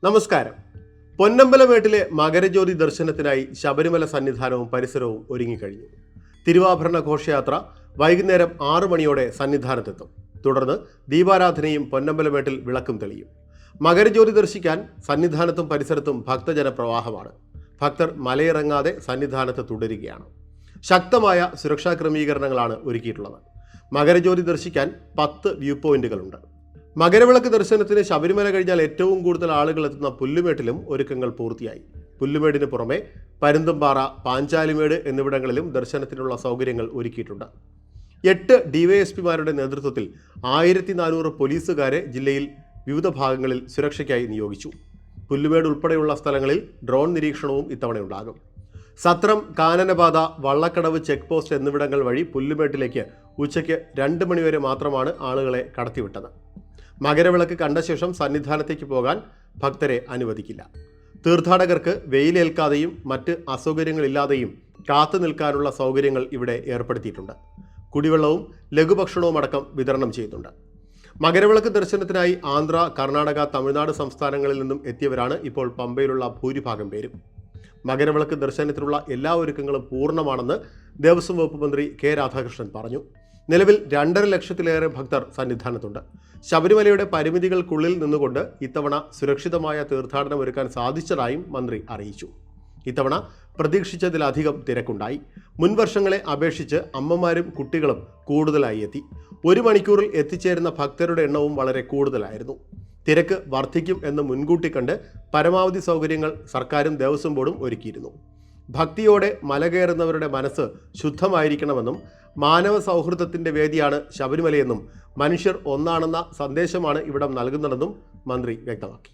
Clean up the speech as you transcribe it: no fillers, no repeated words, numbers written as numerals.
നമസ്കാരം. പൊന്നമ്പലമേട്ടിലെ മകരജ്യോതി ദർശനത്തിനായി ശബരിമല സന്നിധാനവും പരിസരവും ഒരുങ്ങിക്കഴിഞ്ഞു. തിരുവാഭരണ ഘോഷയാത്ര വൈകുന്നേരം 6 മണിയോടെ സന്നിധാനത്തെത്തും. തുടർന്ന് ദീപാരാധനയും പൊന്നമ്പലമേട്ടിൽ വിളക്കും തെളിയും. മകരജ്യോതി ദർശിക്കാൻ സന്നിധാനത്തും പരിസരത്തും ഭക്തജന പ്രവാഹമാണ്. ഭക്തർ മലയിറങ്ങാതെ സന്നിധാനത്ത് തുടരുകയാണ്. ശക്തമായ സുരക്ഷാ ക്രമീകരണങ്ങളാണ് ഒരുക്കിയിട്ടുള്ളത്. മകരജ്യോതി ദർശിക്കാൻ 10 വ്യൂ പോയിന്റുകളുണ്ട്. മകരവിളക്ക് ദർശനത്തിന് ശബരിമല കഴിഞ്ഞാൽ ഏറ്റവും കൂടുതൽ ആളുകൾ എത്തുന്ന പുല്ലുമേട്ടിലും ഒരുക്കങ്ങൾ പൂർത്തിയായി. പുല്ലുമേടിന് പുറമെ പരുന്തുംപാറ, പാഞ്ചാലിമേട് എന്നിവിടങ്ങളിലും ദർശനത്തിനുള്ള സൗകര്യങ്ങൾ ഒരുക്കിയിട്ടുണ്ട്. 8 ഡിവൈഎസ്പിമാരുടെ നേതൃത്വത്തിൽ 1400 പോലീസുകാരെ ജില്ലയിൽ വിവിധ ഭാഗങ്ങളിൽ സുരക്ഷയ്ക്കായി നിയോഗിച്ചു. പുല്ലുമേട് ഉൾപ്പെടെയുള്ള സ്ഥലങ്ങളിൽ ഡ്രോൺ നിരീക്ഷണവും ഇത്തവണയുണ്ടാകും. സത്രം, കാനനപാത, വള്ളക്കടവ് ചെക്ക് പോസ്റ്റ് എന്നിവിടങ്ങൾ വഴി പുല്ലുമേട്ടിലേക്ക് ഉച്ചയ്ക്ക് 2 മണിവരെ മാത്രമാണ് ആളുകളെ കടത്തിവിട്ടത്. മകരവിളക്ക് കണ്ട ശേഷം സന്നിധാനത്തേക്ക് പോകാൻ ഭക്തരെ അനുവദിക്കില്ല. തീർത്ഥാടകർക്ക് വെയിലേൽക്കാതെയും മറ്റ് അസൗകര്യങ്ങളില്ലാതെയും കാത്തു നിൽക്കാനുള്ള സൗകര്യങ്ങൾ ഇവിടെ ഏർപ്പെടുത്തിയിട്ടുണ്ട്. കുടിവെള്ളവും ലഘുഭക്ഷണവും അടക്കം വിതരണം ചെയ്യുന്നുണ്ട്. മകരവിളക്ക് ദർശനത്തിനായി ആന്ധ്ര, കർണാടക, തമിഴ്നാട് സംസ്ഥാനങ്ങളിൽ നിന്നും എത്തിയവരാണ് ഇപ്പോൾ പമ്പയിലുള്ള ഭൂരിഭാഗം പേരും. മകരവിളക്ക് ദർശനത്തിനുള്ള എല്ലാ ഒരുക്കങ്ങളും പൂർണ്ണമാണെന്ന് ദേവസ്വം വകുപ്പ് മന്ത്രി കെ രാധാകൃഷ്ണൻ പറഞ്ഞു. നിലവിൽ 2.5 ലക്ഷത്തിലേറെ ഭക്തർ സന്നിധാനത്തുണ്ട്. ശബരിമലയുടെ പരിമിതികൾക്കുള്ളിൽ നിന്നുകൊണ്ട് ഇത്തവണ സുരക്ഷിതമായ തീർത്ഥാടനം ഒരുക്കാൻ സാധിച്ചതായും മന്ത്രി അറിയിച്ചു. ഇത്തവണ പ്രതീക്ഷിച്ചതിലധികം തിരക്കുണ്ടായി. മുൻവർഷങ്ങളെ അപേക്ഷിച്ച് അമ്മമാരും കുട്ടികളും കൂടുതലായി എത്തി. 1 മണിക്കൂറിൽ എത്തിച്ചേരുന്ന ഭക്തരുടെ എണ്ണവും വളരെ കൂടുതലായിരുന്നു. തിരക്ക് വർദ്ധിക്കും എന്ന് മുൻകൂട്ടി കണ്ട് പരമാവധി സൗകര്യങ്ങൾ സർക്കാരും ദേവസ്വം ബോർഡും ഒരുക്കിയിരുന്നു. ഭക്തിയോടെ മല കയറുന്നവരുടെ മനസ്സ് ശുദ്ധമായിരിക്കണമെന്നും മാനവ സൗഹൃദത്തിൻ്റെ വേദിയാണ് ശബരിമലയെന്നും മനുഷ്യർ ഒന്നാണെന്ന സന്ദേശമാണ് ഇവിടം നൽകുന്നതെന്നും മന്ത്രി വ്യക്തമാക്കി.